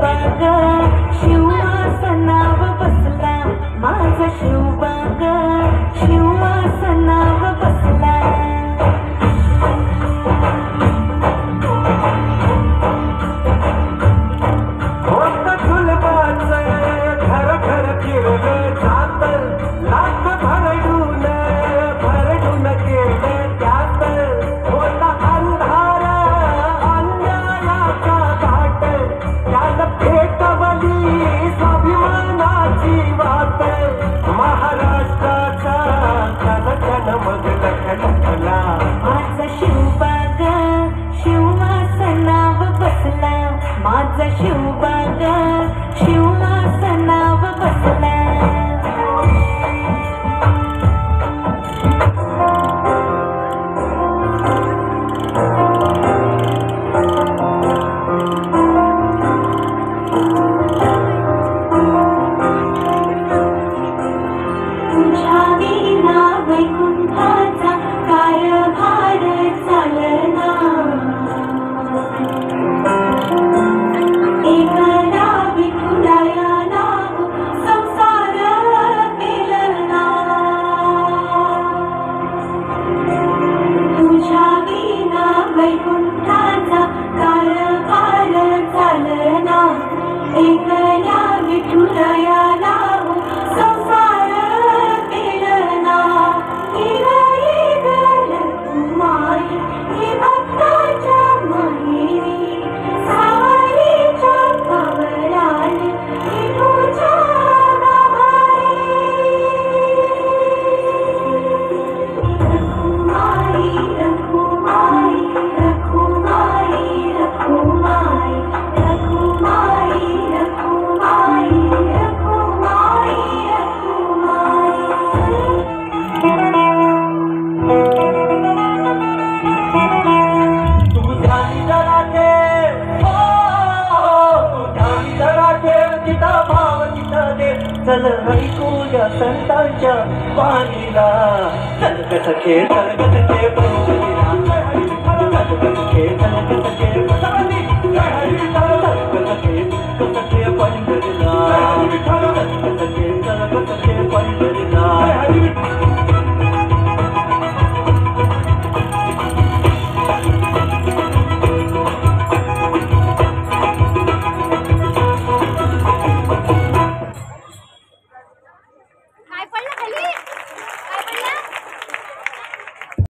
शिवबाग शिवासनाव बसला माझा शिवबाग शिवासनाव बसला माझा शिवबाग शिवासनाव बसला माझा शिवबाग शिवासनाव बसला तुझ्या विना वैकुंठाचा कारभार चालना एकला विठुराया नाव संसार पेलना तुझ्या विना वैकुंठाचा कारभार चालना एकला विठुराया नाव संसार चल ऐकूया संतांच्या वाणीला चल कथ खेळ चल कथ खेळ